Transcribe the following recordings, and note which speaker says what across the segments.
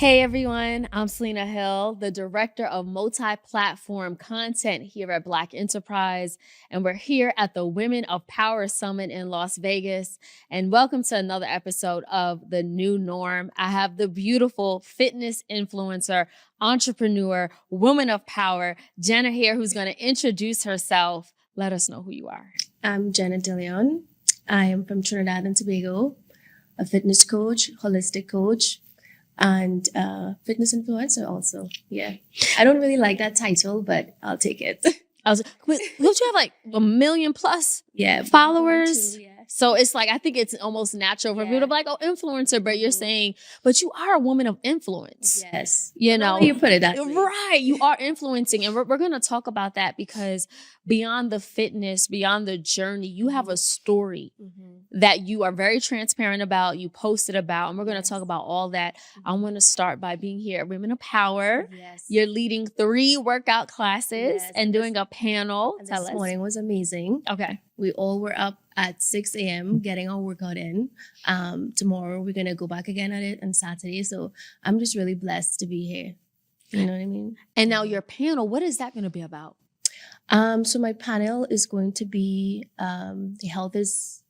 Speaker 1: Hey everyone, I'm Selena Hill, the Director of Multi-Platform Content here at Black Enterprise, and we're here at the Women of Power Summit in Las Vegas. And welcome to another episode of The New Norm. I have the beautiful fitness influencer, entrepreneur, woman of power, Jenna here, who's going to introduce herself. Let us know who you are.
Speaker 2: I'm Jenna Dillon. I am from Trinidad and Tobago, a fitness coach, holistic coach, and fitness influencer also. Yeah. I don't really like that title, but I'll take it.
Speaker 1: Don't you have like 1 million plus followers?
Speaker 2: Yeah.
Speaker 1: So it's like, I think it's almost natural for people to be like, oh, influencer, but you're saying, but you are a woman of influence.
Speaker 2: Yes.
Speaker 1: You know,
Speaker 2: you put it that way.
Speaker 1: Right. You are influencing. And we're going to talk about that because beyond the fitness, beyond the journey, you have a story that you are very transparent about, you posted about, and we're going to talk about all that. I want to start by being here at Women of Power.
Speaker 2: Yes.
Speaker 1: You're leading 3 workout classes and doing a panel.
Speaker 2: And
Speaker 1: Tell
Speaker 2: this
Speaker 1: us.
Speaker 2: morning was amazing.
Speaker 1: Okay.
Speaker 2: We all were up at 6 a.m. getting our workout in. Tomorrow we're going to go back again at it on Saturday. So I'm just really blessed to be here. You know what I mean?
Speaker 1: And now your panel, what is that going to be about?
Speaker 2: So my panel is going to be the health is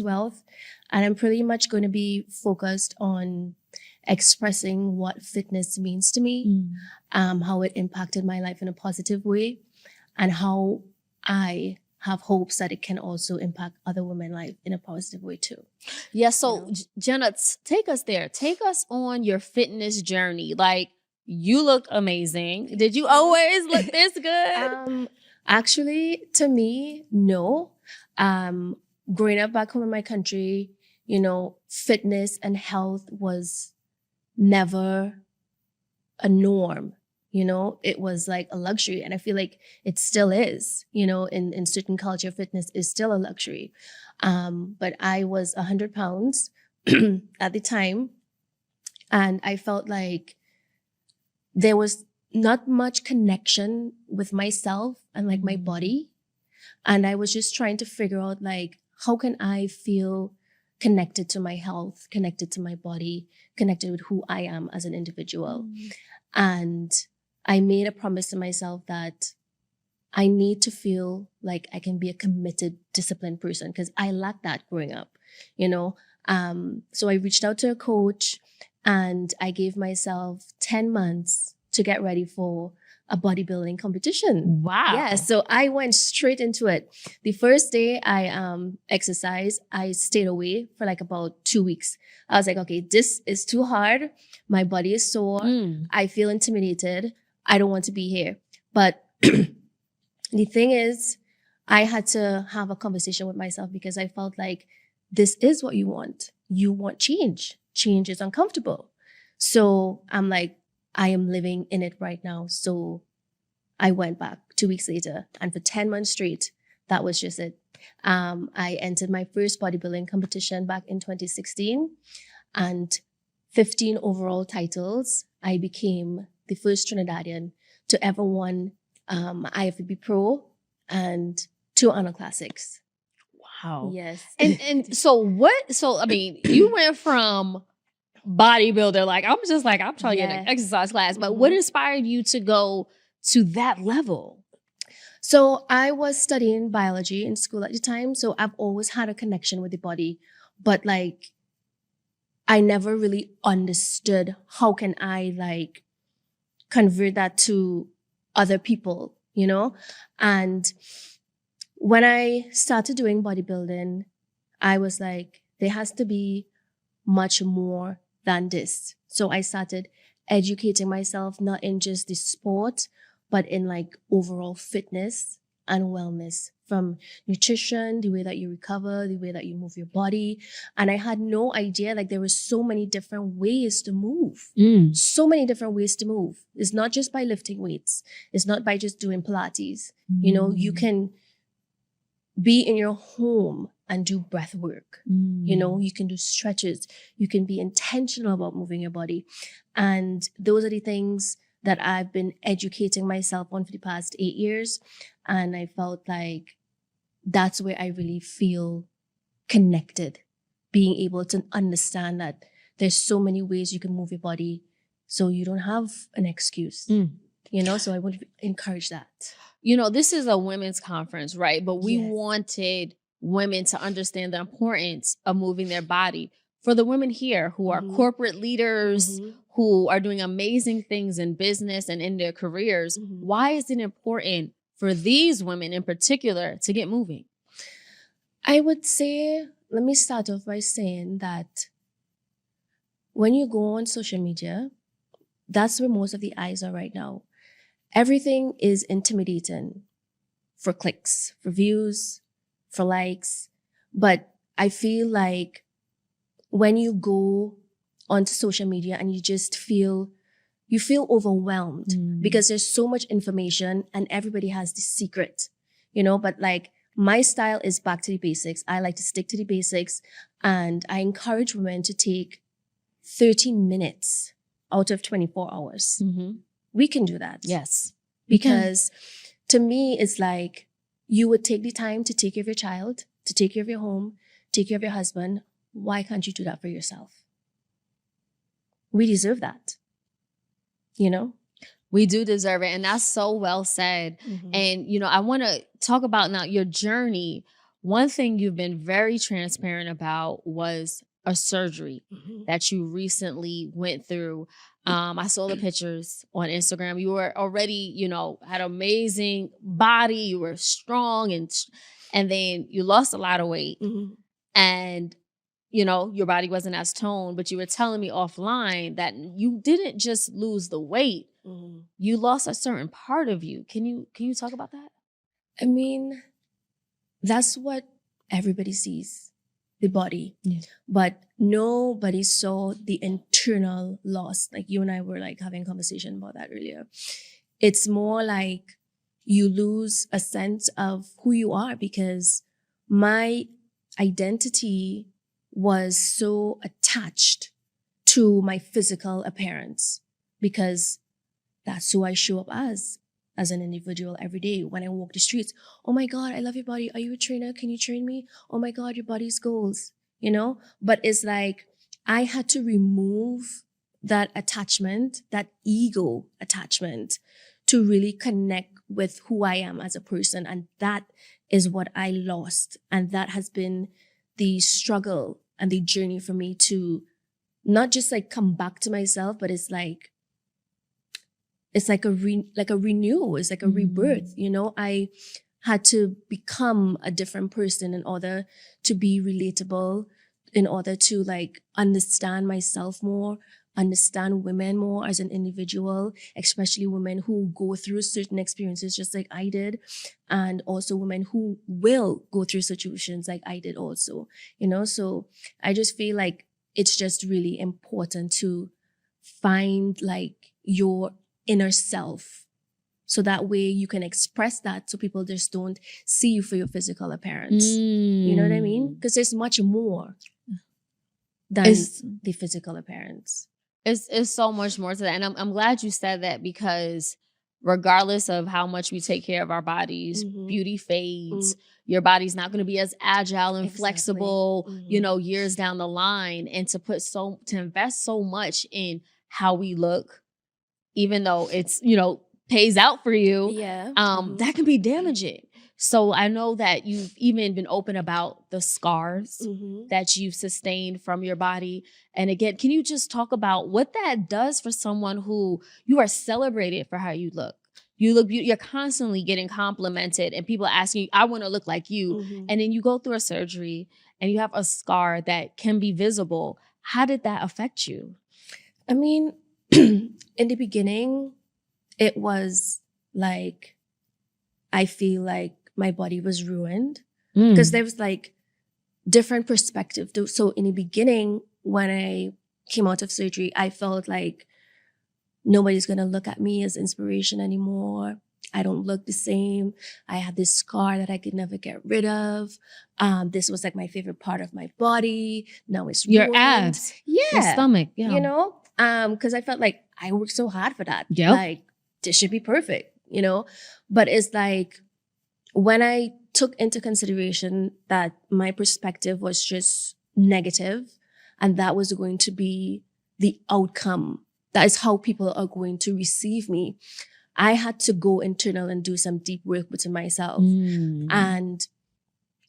Speaker 2: wealth. And I'm pretty much going to be focused on expressing what fitness means to me, how it impacted my life in a positive way, and how I have hopes that it can also impact other women's life in a positive way too.
Speaker 1: Yeah. So Jenna, take us there. Take us on your fitness journey. Like, you look amazing. Did you always look this good?
Speaker 2: Actually, to me, no. Growing up back home in my country, you know, fitness and health was never a norm. You know, it was like a luxury. And I feel like it still is, you know, in certain culture, fitness is still a luxury. But I was 100 pounds at the time. And I felt like there was not much connection with myself and like my body. And I was just trying to figure out like, how can I feel connected to my health, connected to my body, connected with who I am as an individual. And I made a promise to myself that I need to feel like I can be a committed, disciplined person because I lacked that growing up, you know. So I reached out to a coach and I gave myself 10 months to get ready for a bodybuilding competition.
Speaker 1: Wow.
Speaker 2: Yeah, so I went straight into it. The first day I exercised, I stayed away for like about 2 weeks. I was like, okay, this is too hard. My body is sore. I feel intimidated. I don't want to be here. But the thing is, I had to have a conversation with myself because I felt like this is what you want. You want change. Change is uncomfortable. So I'm like, I am living in it right now. So I went back 2 weeks later, and for 10 months straight, that was just it. I entered my first bodybuilding competition back in 2016 and 15 overall titles. I became the first Trinidadian to ever win IFBB Pro and 2 Honor Classics.
Speaker 1: Wow.
Speaker 2: Yes.
Speaker 1: And so I mean, you went from bodybuilder, like I'm trying to get an exercise class, but what inspired you to go to that level?
Speaker 2: So I was studying biology in school at the time. So I've always had a connection with the body, but like, I never really understood how can I like convert that to other people, you know? And when I started doing bodybuilding, I was like, there has to be much more than this. So I started educating myself, not in just the sport, but in like overall fitness and wellness, from nutrition, the way that you recover, the way that you move your body. And I had no idea, like there were so many different ways to move. So many different ways to move. It's not just by lifting weights. It's not by just doing Pilates. You know, you can be in your home and do breath work. You know, you can do stretches. You can be intentional about moving your body. And those are the things that I've been educating myself on for the past 8 years. And I felt like that's where I really feel connected, being able to understand that there's so many ways you can move your body So you don't have an excuse, you know? So I would encourage that.
Speaker 1: You know, this is a women's conference, right? But we
Speaker 2: Yes.
Speaker 1: wanted women to understand the importance of moving their body. For the women here who are corporate leaders, who are doing amazing things in business and in their careers, why is it important for these women in particular to get moving?
Speaker 2: I would say, let me start off by saying that when you go on social media, that's where most of the eyes are right now. Everything is intimidating for clicks, for views, for likes. But I feel like when you go onto social media and you feel overwhelmed because there's so much information and everybody has the secret, you know, but like my style is back to the basics. I like to stick to the basics, and I encourage women to take 13 minutes out of 24 hours. We can do that.
Speaker 1: Yes.
Speaker 2: Because to me, it's like you would take the time to take care of your child, to take care of your home, take care of your husband. Why can't you do that for yourself? We deserve that. You know?
Speaker 1: We do deserve it. And that's so well said. And, you know, I want to talk about now your journey. One thing you've been very transparent about was a surgery that you recently went through. I saw the pictures on Instagram. You were already, you know, had an amazing body. You were strong, and then you lost a lot of weight. And, you know, your body wasn't as toned, but you were telling me offline that you didn't just lose the weight. You lost a certain part of you. Can you talk about that?
Speaker 2: I mean, that's what everybody sees, the body. But nobody saw the internal loss. Like you and I were like having a conversation about that earlier. It's more like you lose a sense of who you are, because my identity was so attached to my physical appearance, because that's who I show up as an individual every day when I walk the streets. Oh my God, I love your body. Are you a trainer? Can you train me? Oh my God, your body's goals, you know? But it's like I had to remove that attachment, that ego attachment, to really connect with who I am as a person. And that is what I lost. And that has been the struggle and the journey for me to not just like come back to myself, but it's like a renewal. It's like a rebirth. You know, I had to become a different person in order to be relatable, in order to like understand myself more, understand women more as an individual, especially women who go through certain experiences just like I did, and also women who will go through situations like I did also, you know? So I just feel like it's just really important to find like your inner self, so that way you can express that, so people just don't see you for your physical appearance. You know what I mean? Because there's much more than the physical appearance.
Speaker 1: It's so much more to that. And I'm glad you said that, because regardless of how much we take care of our bodies, beauty fades. Your body's not going to be as agile and flexible, you know, years down the line. And to invest so much in how we look, even though it's, you know, pays out for you, that can be damaging. So I know that you've even been open about the scars that you've sustained from your body. And again, can you just talk about what that does for someone who you are celebrated for how you look? You look beautiful. You're constantly getting complimented, and people are asking you, I want to look like you. And then you go through a surgery and you have a scar that can be visible. How did that affect you?
Speaker 2: I mean, in the beginning, it was like, I feel like my body was ruined, because there was like different perspective. So in the beginning, when I came out of surgery, I felt like nobody's going to look at me as inspiration anymore. I don't look the same. I had this scar that I could never get rid of. This was like my favorite part of my body. Now it's ruined.
Speaker 1: Your abs.
Speaker 2: Yeah.
Speaker 1: Your stomach. Yeah.
Speaker 2: You know? Because I felt like I worked so hard for that.
Speaker 1: Yep.
Speaker 2: Like, this should be perfect, you know? But it's like, when I took into consideration that my perspective was just negative, and that was going to be the outcome that is how people are going to receive me. I had to go internal and do some deep work within myself. And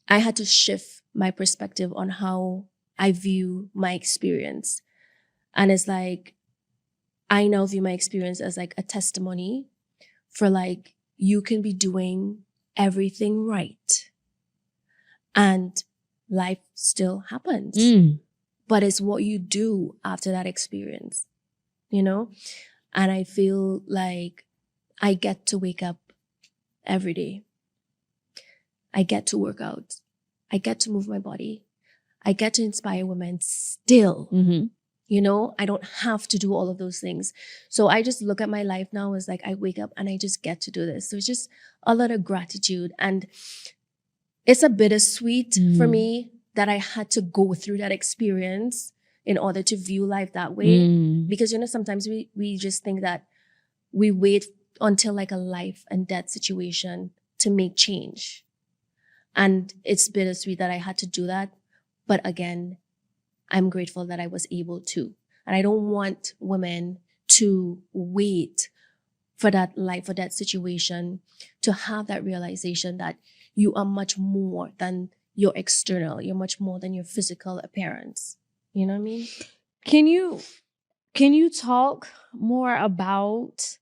Speaker 2: I had to shift my perspective on how I view my experience. And it's like, I now view my experience as like a testimony for like, you can be doing everything right and life still happens. But it's what you do after that experience, you know? And I feel like I get to wake up every day. I get to work out. I get to move my body. I get to inspire women still. You know, I don't have to do all of those things. So I just look at my life now as like, I wake up and I just get to do this. So it's just a lot of gratitude. And it's a bittersweet for me that I had to go through that experience in order to view life that way. Because, you know, sometimes we just think that we wait until like a life and death situation to make change. And it's bittersweet that I had to do that. But again, I'm grateful that I was able to. And I don't want women to wait for that life or that situation to have that realization that you are much more than your external. You're much more than your physical appearance. You know what I mean?
Speaker 1: Can you talk more about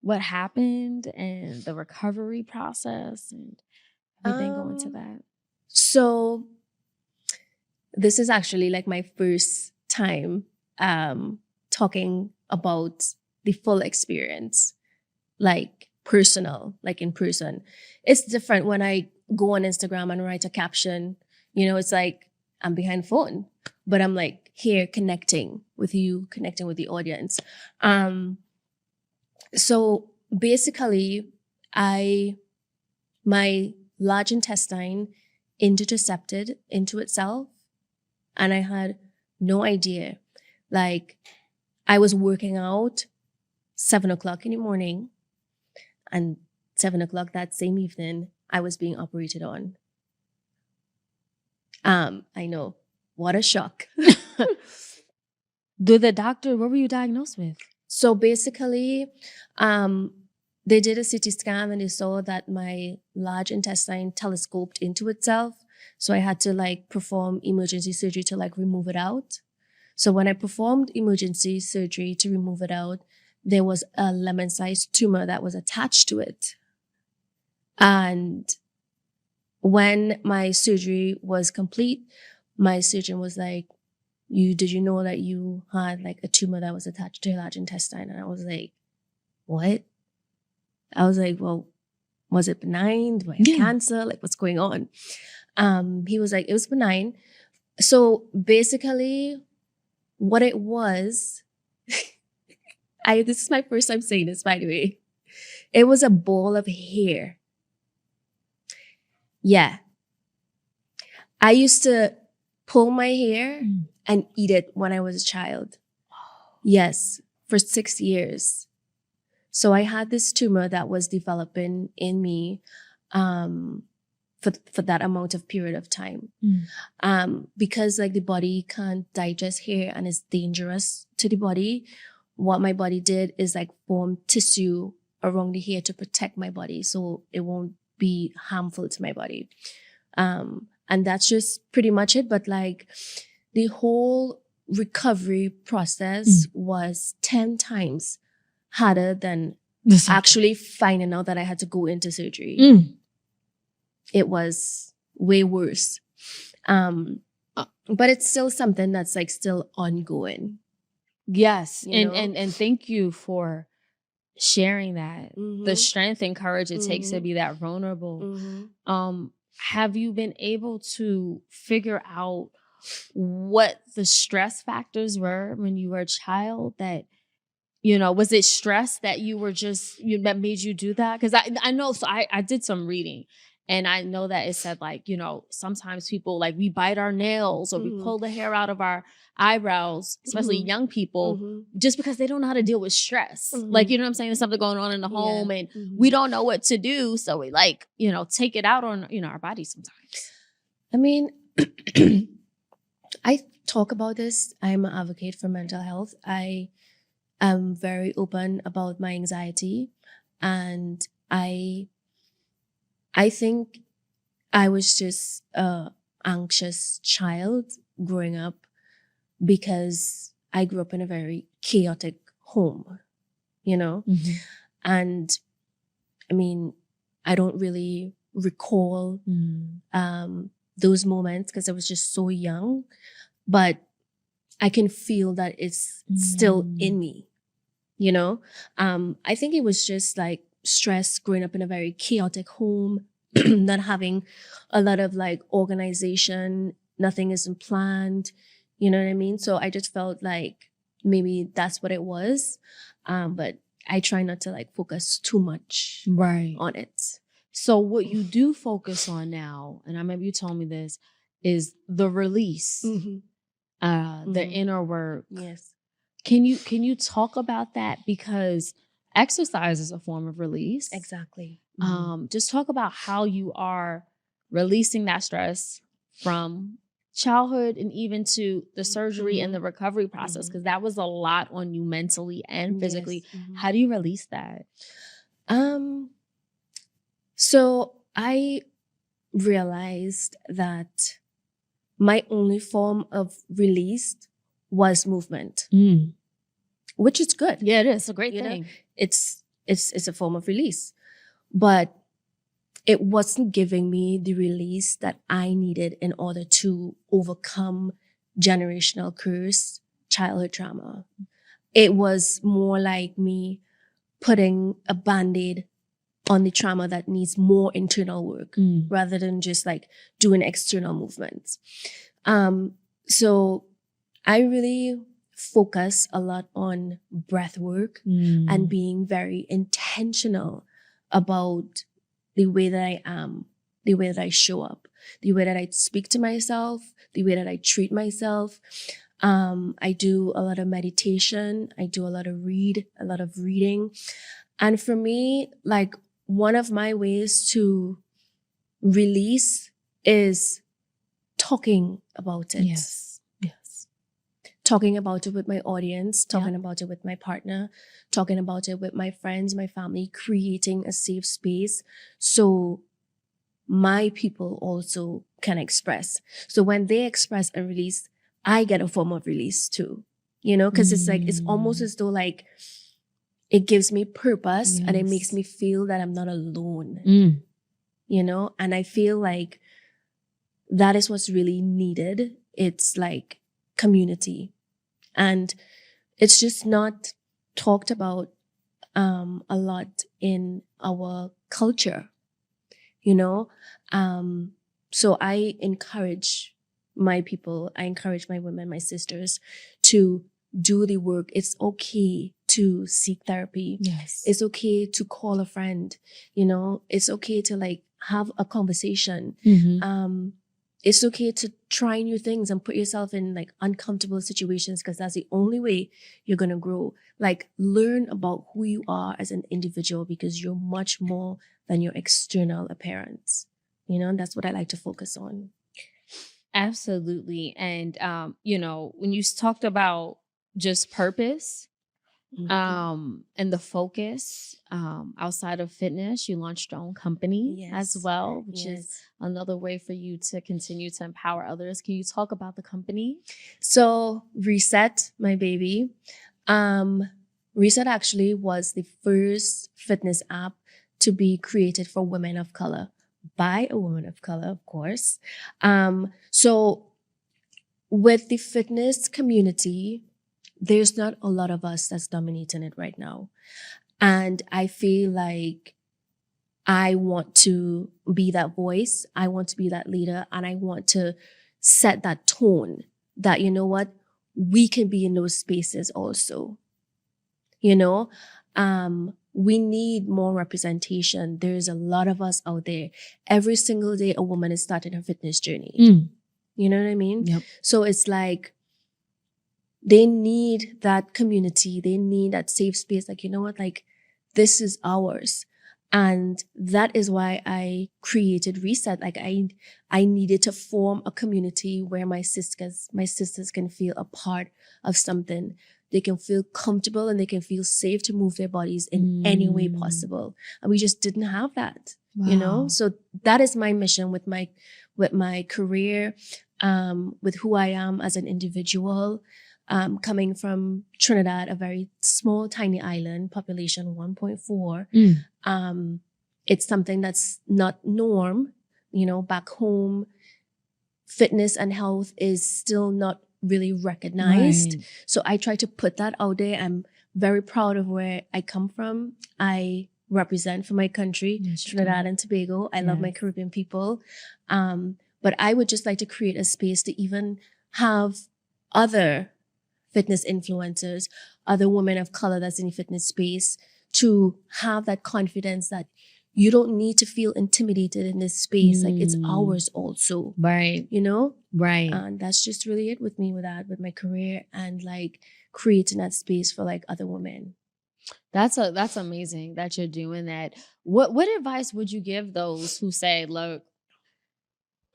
Speaker 1: what happened and the recovery process and everything going to that?
Speaker 2: So this is actually like my first time talking about the full experience, like personal, like in person. It's different when I go on Instagram and write a caption. You know, it's like I'm behind the phone, but I'm like here connecting with you, connecting with the audience. So basically, my large intestine intercepted into itself. And I had no idea. Like, I was working out 7:00 in the morning, and 7:00 that same evening, I was being operated on. I know. What a shock.
Speaker 1: What were you diagnosed with?
Speaker 2: So basically, they did a CT scan and they saw that my large intestine telescoped into itself. So I had to like perform emergency surgery to like remove it out. So when I performed emergency surgery to remove it out, there was a lemon-sized tumor that was attached to it. And when my surgery was complete, my surgeon was like, did you know that you had like a tumor that was attached to your large intestine? And I was like, what? I was like, well, was it benign? Do I have cancer? Like, what's going on? He was like, it was benign. So basically, what it was, this is my first time saying this, by the way. It was a ball of hair. Yeah. I used to pull my hair and eat it when I was a child. Yes, for 6 years. So I had this tumor that was developing in me for that amount of period of time. Because like the body can't digest hair and it's dangerous to the body. What my body did is like form tissue around the hair to protect my body so it won't be harmful to my body. And that's just pretty much it. But like the whole recovery process was 10 times harder than actually finding out that I had to go into surgery. It was way worse. But it's still something that's like still ongoing.
Speaker 1: Yes. And thank you for sharing that. The strength and courage it takes to be that vulnerable. Have you been able to figure out what the stress factors were when you were a child that, was it stress that you were just, that made you do that? Because I know, so I did some reading and I know that it said like, sometimes people like we bite our nails or we pull the hair out of our eyebrows, especially young people, just because they don't know how to deal with stress. Like, you know what I'm saying? There's something going on in the home and we don't know what to do. So we like, take it out on, our bodies sometimes.
Speaker 2: I mean, I talk about this. I'm an advocate for mental health. I I'm very open about my anxiety, and I think I was just a anxious child growing up because I grew up in a very chaotic home, you know?
Speaker 1: Mhm.
Speaker 2: And I mean, I don't really recall those moments because I was just so young, but I can feel that it's still in me, you know? I think it was just like stress growing up in a very chaotic home, not having a lot of like organization, nothing isn't planned, you know what I mean? So I just felt like maybe that's what it was. But I try not to like focus too much
Speaker 1: Right.
Speaker 2: on it.
Speaker 1: So what you do focus on now, and I remember you told me this, is the release, the
Speaker 2: Mhm.
Speaker 1: inner work.
Speaker 2: Yes.
Speaker 1: Can you talk about that? Because exercise is a form of release.
Speaker 2: Exactly.
Speaker 1: Just talk about how you are releasing that stress from childhood and even to the surgery and the recovery process, because that was a lot on you mentally and physically.
Speaker 2: Yes.
Speaker 1: How do you release that?
Speaker 2: So I realized that my only form of release was movement, which is good.
Speaker 1: Yeah, it is a great
Speaker 2: You know,
Speaker 1: thing.
Speaker 2: it's a form of release, but it wasn't giving me the release that I needed in order to overcome generational curse, childhood trauma. It was more like me putting a band-aid on the trauma that needs more internal work rather than just like doing external movements. So I really focus a lot on breath work and being very intentional about the way that I am, the way that I show up, the way that I speak to myself, the way that I treat myself. I do a lot of meditation. I do a lot of reading. And for me, like one of my ways to release is talking about it.
Speaker 1: Yes.
Speaker 2: Talking about it with my audience, talking about it with my partner, talking about it with my friends, my family, creating a safe space so my people also can express. So when they express and release, I get a form of release too, you know, because it's like, it's almost as though like it gives me purpose and it makes me feel that I'm not alone, you know, and I feel like that is what's really needed. It's like community. And it's just not talked about a lot in our culture, you know? So I encourage my people, I encourage my women, my sisters to do the work. It's okay to seek therapy.
Speaker 1: Yes.
Speaker 2: It's okay to call a friend, you know? It's okay to like have a conversation. It's okay to try new things and put yourself in like uncomfortable situations because that's the only way you're going to grow. Like learn about who you are as an individual because you're much more than your external appearance. You know, and that's what I like to focus on.
Speaker 1: Absolutely. And you know, when you talked about just purpose, and the focus outside of fitness, you launched your own company as well, which is another way for you to continue to empower others. Can you talk about the company?
Speaker 2: So Reset, my baby. Reset actually was the first fitness app to be created for women of color by a woman of color, of course. So with the fitness community, there's not a lot of us that's dominating it right now. And I feel like I want to be that voice. I want to be that leader. And I want to set that tone that, you know what, we can be in those spaces also. You know, we need more representation. There's a lot of us out there. Every single day, a woman is starting her fitness journey. You know what I mean?
Speaker 1: Yep.
Speaker 2: So it's like, they need that community. They need that safe space. Like, you know what? Like, this is ours. And that is why I created Reset. Like I needed to form a community where my sisters can feel a part of something they can feel comfortable and they can feel safe to move their bodies in any way possible. And we just didn't have that, you know? So that is my mission with my career, with who I am as an individual, coming from Trinidad, a very small, tiny island, population 1.4. It's something that's not norm, you know, back home. Fitness and health is still not really recognized. Right. So I try to put that out there. I'm very proud of where I come from. I represent for my country, Trinidad and Tobago. I love my Caribbean people. But I would just like to create a space to even have other fitness influencers, other women of color that's in the fitness space, to have that confidence that you don't need to feel intimidated in this space. Like, it's ours also. Right. You know? Right. And that's just really it with me with that, with my career and like creating that space for like other women.
Speaker 1: That's amazing that you're doing that. What advice would you give those who say, look,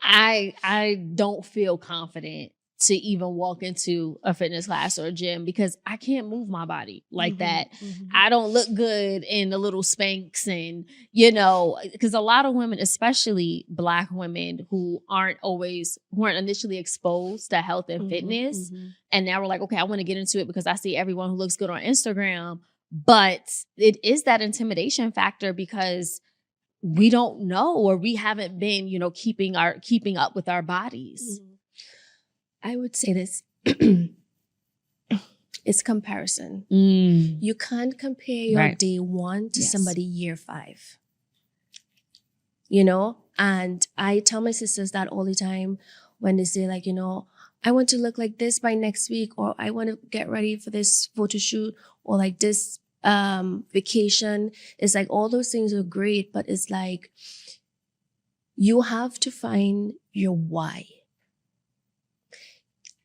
Speaker 1: I don't feel confident to even walk into a fitness class or a gym because I can't move my body like that. I don't look good in the little Spanx, and, you know, because a lot of women, especially Black women who weren't initially exposed to health and fitness. And now we're like, okay, I want to get into it because I see everyone who looks good on Instagram. But it is that intimidation factor because we don't know, or we haven't been, you know, keeping up with our bodies.
Speaker 2: I would say this. It's comparison. You can't compare your day 1 to somebody year 5. You know? And I tell my sisters that all the time when they say, like, you know, I want to look like this by next week, or I want to get ready for this photo shoot, or like this vacation. It's like all those things are great, but it's like you have to find your why.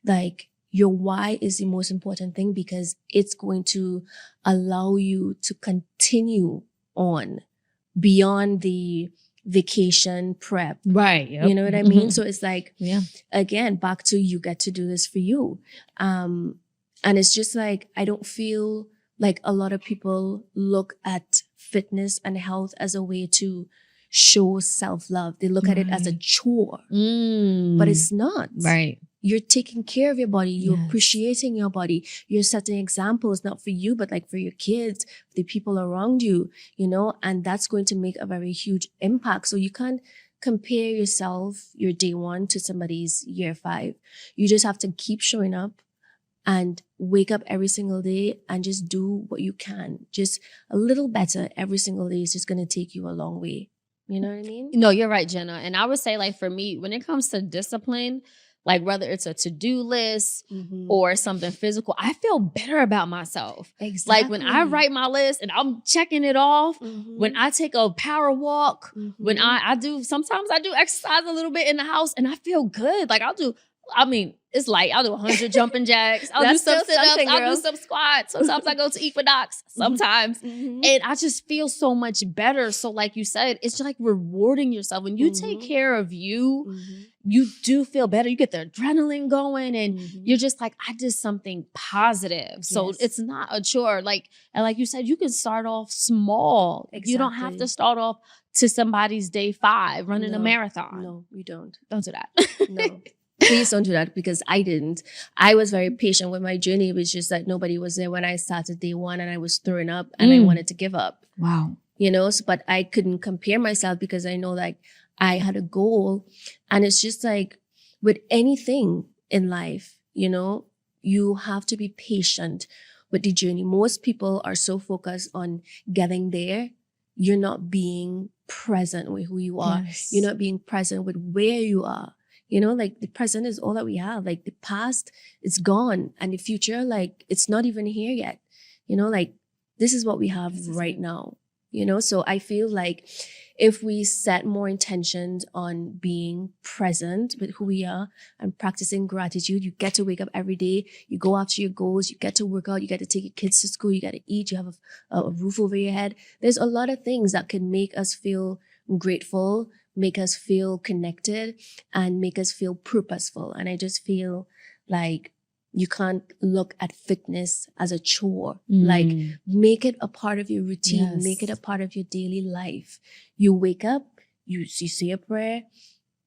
Speaker 2: Like, your why is the most important thing because it's going to allow you to continue on beyond the vacation prep. Right. Yep. You know what I mean? So it's like, again, back to, you get to do this for you. And it's just like, I don't feel like a lot of people look at fitness and health as a way to show self-love. They look at it as a chore, but it's not. Right. You're taking care of your body. You're appreciating your body. You're setting examples, not for you, but like for your kids, the people around you, you know, and that's going to make a very huge impact. So you can't compare yourself, your day 1 to somebody's year 5. You just have to keep showing up and wake up every single day and just do what you can. Just a little better every single day is just going to take you a long way. You know what I mean?
Speaker 1: No, you're right, Jenna. And I would say, like, for me, when it comes to discipline, like whether it's a to-do list or something physical, I feel better about myself. Exactly. Like when I write my list and I'm checking it off, when I take a power walk, when sometimes I do exercise a little bit in the house and I feel good. Like it's like I'll do 100 jumping jacks. I'll do some sit-ups. I'll do some squats. Sometimes I go to Equinox. Sometimes. And I just feel so much better. So like you said, it's just like rewarding yourself. When you take care of you, you do feel better. You get the adrenaline going and you're just like, I did something positive. So it's not a chore. Like, and like you said, you can start off small. Exactly. You don't have to start off to somebody's day 5 running a marathon.
Speaker 2: No, you don't.
Speaker 1: Don't do that.
Speaker 2: No. Please don't do that because I didn't. I was very patient with my journey. It was just that nobody was there when I started day 1 and I was throwing up and I wanted to give up. Wow. You know, but I couldn't compare myself because I know like I had a goal. And it's just like with anything in life, you know, you have to be patient with the journey. Most people are so focused on getting there. You're not being present with who you are. Yes. You're not being present with where you are. You know, like the present is all that we have. Like the past, it's gone. And the future, like it's not even here yet. You know, like this is what we have right now. You know, so I feel like if we set more intentions on being present with who we are and practicing gratitude, you get to wake up every day, you go after your goals, you get to work out, you get to take your kids to school, you get to eat, you have a roof over your head. There's a lot of things that can make us feel grateful, make us feel connected, and make us feel purposeful. And I just feel like You can't look at fitness as a chore. Like, make it a part of your routine.
Speaker 1: Yes.
Speaker 2: Make it a part of your daily life. You wake up, you say a prayer,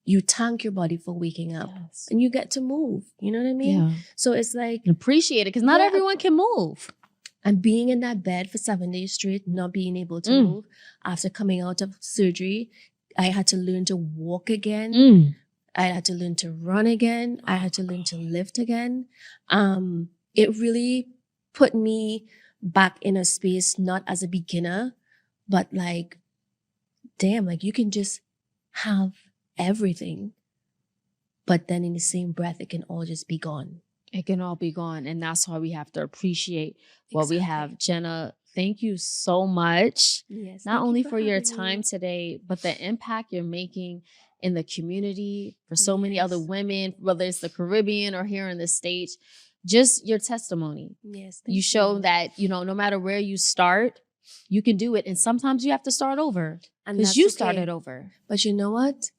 Speaker 2: you thank your body for waking up,
Speaker 1: Yes.
Speaker 2: and you get to move. You know what I mean?
Speaker 1: Yeah.
Speaker 2: So it's like,
Speaker 1: And appreciate it, because not everyone can move.
Speaker 2: And being in that bed for 7 days straight, not being able to move, after coming out of surgery, I had to learn to walk again. I had to learn to run again. I had to learn to lift again. It really put me back in a space, not as a beginner, but like, damn, like you can just have everything, but then in the same breath, it can all just be gone.
Speaker 1: It can all be gone. And that's why we have to appreciate what we have. Jenna, thank you so much.
Speaker 2: Yes,
Speaker 1: not only for your
Speaker 2: having
Speaker 1: time
Speaker 2: me.
Speaker 1: today, but the impact you're making in the community for so many other women, whether it's the Caribbean or here in the States. Just your testimony.
Speaker 2: Yes,
Speaker 1: you show that, no matter where you start, you can do it. And sometimes you have to start over, because you started over.
Speaker 2: But you know what?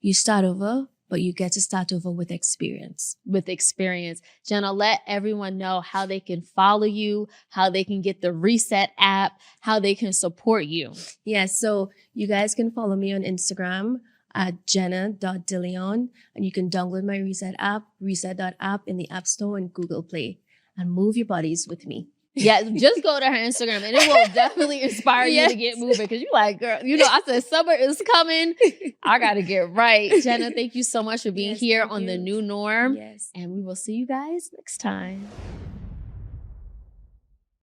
Speaker 2: You start over, but you get to start over with experience.
Speaker 1: With experience. Jenna, let everyone know how they can follow you, how they can get the Reset app, how they can support you.
Speaker 2: Yes, so you guys can follow me on Instagram at jenna.dillon, and you can download my Reset app, reset.app, in the App Store and Google Play, and move your bodies with me.
Speaker 1: Yeah, just go to her Instagram and it will definitely inspire you to get moving, because you're like, girl, I said summer is coming. I got to get right. Jenna, thank you so much for being here on The New Norm.
Speaker 2: Yes.
Speaker 1: And we will see you guys next time.